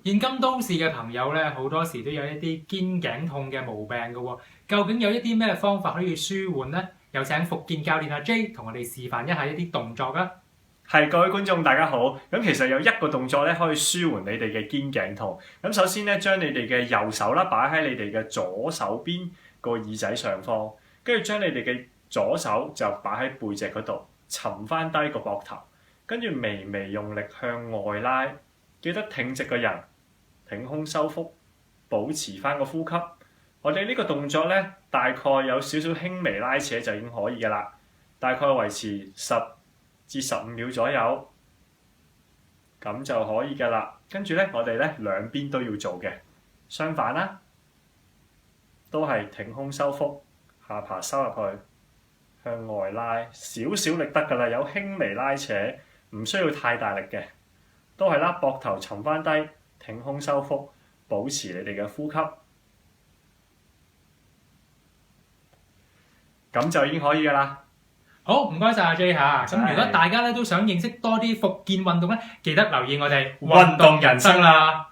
現今都市嘅朋友咧，好多時都有一啲肩頸痛嘅毛病嘅喎。究竟有一啲咩方法可以舒緩呢？有請復健教練阿 J 同我哋示範一下一啲動作啊！係，各位觀眾大家好。咁其實有一個動作咧，可以舒緩你哋嘅肩頸痛。咁首先咧，將你哋嘅右手啦擺喺你哋嘅左手邊個耳仔上方，跟住將你哋嘅左手就擺喺背脊嗰度，沉翻低個膊頭，跟住微微用力向外拉，記得挺直個人，挺胸收腹，保持翻個呼吸。我哋呢個動作咧，大概有少少輕微拉扯就已經可以㗎啦，大概維持10至15秒左右，咁就可以㗎啦。跟住咧，我哋咧兩邊都要做嘅，相反啦，都係挺胸收腹，下巴收入去，向外拉，少少力得㗎啦，有輕微拉扯，唔需要太大力嘅，都係啦，膊頭沉翻低，挺胸收腹，保持你哋嘅呼吸，咁就已經可以㗎啦。好，唔該晒阿 J 嚇。咁如果大家咧都想認識多啲復健運動咧，記得留意我哋運動人生啦。